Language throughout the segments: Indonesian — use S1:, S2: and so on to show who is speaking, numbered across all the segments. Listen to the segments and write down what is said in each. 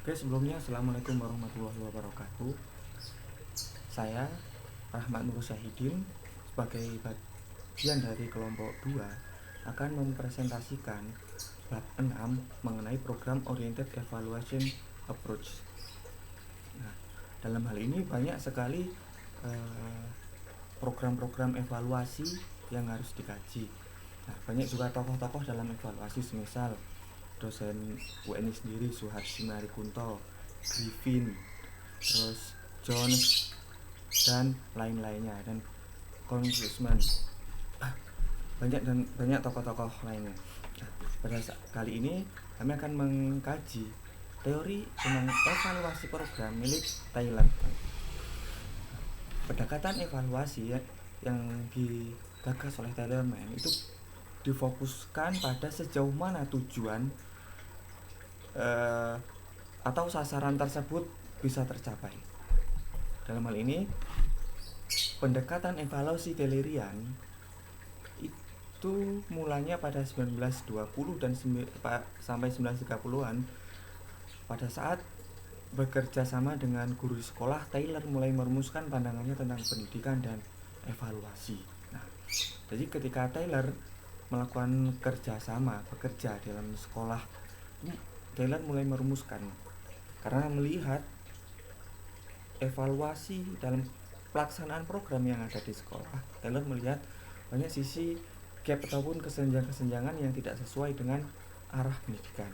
S1: Oke, sebelumnya Assalamualaikum warahmatullahi wabarakatuh. Saya Rahmat Nur Syahidin sebagai bagian dari kelompok 2 akan mempresentasikan bab 6 mengenai program Oriented Evaluation Approach. Nah, dalam hal ini banyak sekali program-program evaluasi yang harus dikaji. Nah, banyak juga tokoh-tokoh dalam evaluasi, semisal dosen UNI sendiri Suhardi Marikunto, Griffin, terus Jones dan lain-lainnya, dan Congressman, banyak tokoh-tokoh lainnya. Nah, pada kali ini kami akan mengkaji teori tentang evaluasi program milik Thailand. Pendekatan evaluasi yang digagas oleh Thailand itu difokuskan pada sejauh mana tujuan atau sasaran tersebut bisa tercapai. Dalam hal ini, pendekatan evaluasi Thailerian itu mulanya pada 1920 dan sampai 1930-an. Pada saat bekerja sama dengan guru sekolah, Taylor mulai merumuskan pandangannya tentang pendidikan dan evaluasi. Nah, jadi ketika Taylor melakukan bekerja dalam sekolah, Taylor mulai merumuskan, karena melihat evaluasi dalam pelaksanaan program yang ada di sekolah, Taylor melihat banyak sisi gap ataupun kesenjangan yang tidak sesuai dengan arah pendidikan.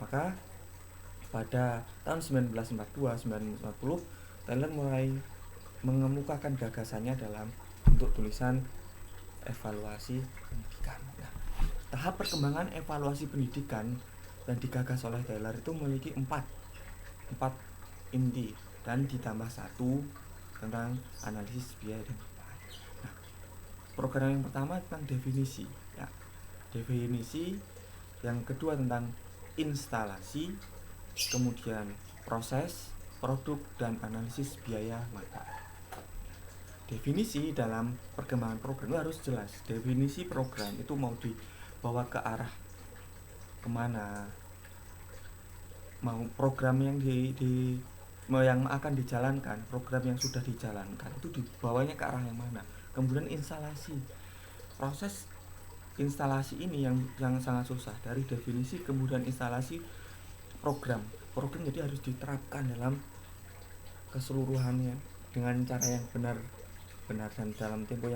S1: Maka pada tahun 1942-1950, Taylor mulai mengemukakan gagasannya dalam bentuk tulisan evaluasi pendidikan. Nah, tahap perkembangan evaluasi pendidikan yang digagas oleh Taylor itu memiliki empat inti dan ditambah satu tentang analisis biaya dan manfaat. Nah, program yang pertama tentang definisi, ya. Definisi. Yang kedua tentang instalasi, kemudian proses, produk, dan analisis biaya manfaat. Definisi dalam perkembangan program itu harus jelas. Definisi program itu mau dibawa ke arah kemana, mau program yang yang akan dijalankan, program yang sudah dijalankan itu dibawanya ke arah yang mana. Kemudian instalasi, proses instalasi ini yang sangat susah. Dari definisi kemudian instalasi program jadi harus diterapkan dalam keseluruhannya dengan cara yang benar dan dalam tempo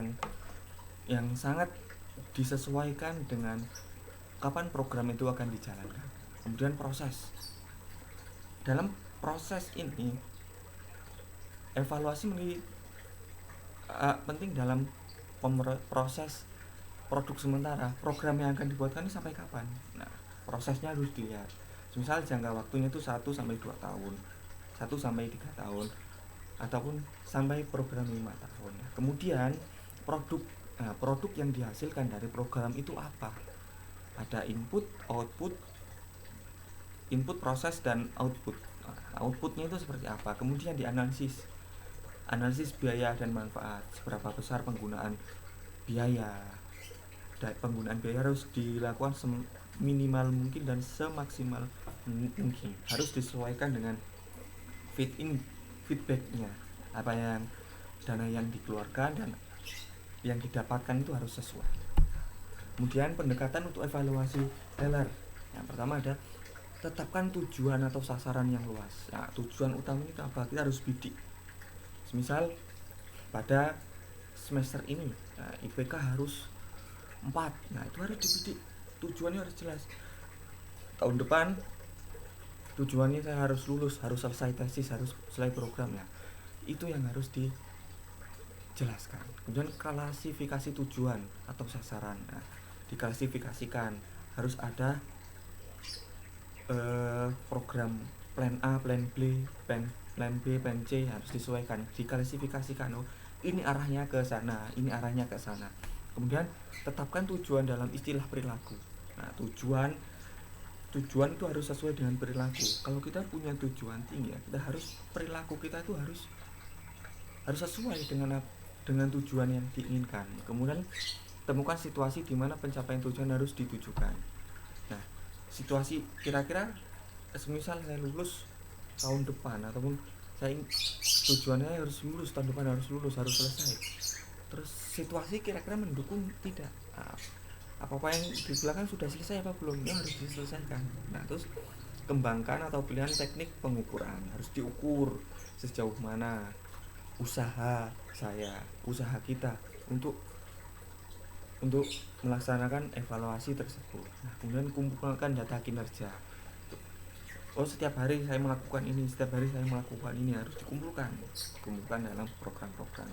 S1: yang sangat disesuaikan dengan kapan program itu akan dijalankan. Kemudian proses. Dalam proses ini, evaluasi menjadi penting dalam proses produk sementara. Program yang akan dibuatkan ini sampai kapan? Nah, prosesnya harus dilihat. Misal jangka waktunya itu 1 sampai 2 tahun, 1 sampai 3 tahun, ataupun sampai program 5 tahun. Kemudian produk yang dihasilkan dari program itu apa? Ada input, proses, dan output. Outputnya itu seperti apa? Kemudian dianalisis. Analisis biaya dan manfaat. Seberapa besar penggunaan biaya. Penggunaan biaya harus dilakukan minimal mungkin dan semaksimal mungkin. Harus disesuaikan dengan feedbacknya, apa yang dana yang dikeluarkan dan yang didapatkan itu harus sesuai. Kemudian pendekatan untuk evaluasi Taylor, yang pertama ada tetapkan tujuan atau sasaran yang luas. Nah, tujuan utama itu apa? Kita harus bidik. Misal pada semester ini, IPK harus 4. Nah, itu harus dibidik. Tujuannya harus jelas. Tahun depan tujuannya saya harus lulus, harus selesai tesis, harus selesai programnya. Itu yang harus dijelaskan. Kemudian klasifikasi tujuan atau sasaran. Nah, diklasifikasikan. Harus ada program plan A, plan B, plan B, plan C, harus disesuaikan, diklasifikasikan. Oh, ini arahnya ke sana, ini arahnya ke sana. Kemudian tetapkan tujuan dalam istilah perilaku. Nah, tujuan itu harus sesuai dengan perilaku. Kalau kita punya tujuan tinggi, kita harus perilaku kita itu harus sesuai dengan tujuan yang diinginkan. Kemudian temukan situasi di mana pencapaian tujuan harus ditujukan. Nah, situasi kira-kira semisal saya lulus tahun depan, ataupun tujuannya harus lulus tahun depan, harus selesai. Terus situasi kira-kira mendukung tidak, apa yang di belakang sudah selesai apa belum, ya harus diselesaikan. Nah terus kembangkan atau pilihan teknik pengukuran, harus diukur sejauh mana usaha kita untuk melaksanakan evaluasi tersebut. Nah kemudian kumpulkan data kinerja. Setiap hari saya melakukan ini, harus dikumpulkan dalam program-program.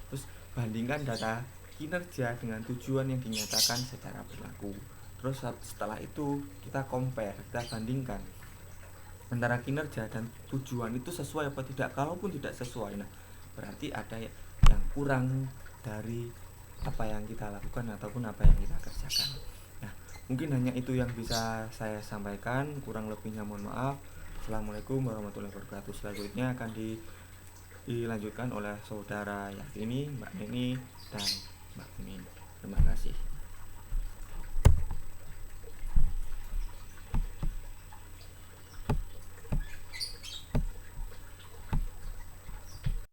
S1: Terus bandingkan data kinerja dengan tujuan yang dinyatakan secara perilaku. Terus setelah itu kita bandingkan antara kinerja dan tujuan itu sesuai apa tidak. Kalaupun tidak sesuai, nah berarti ada yang kurang dari apa yang kita lakukan ataupun apa yang kita kerjakan. Nah mungkin hanya itu yang bisa saya sampaikan, kurang lebihnya mohon maaf. Assalamualaikum warahmatullahi wabarakatuh. Selanjutnya akan dilanjutkan oleh saudara Yakini, Mbak Neni, dan Mbak Mimin. Terima kasih.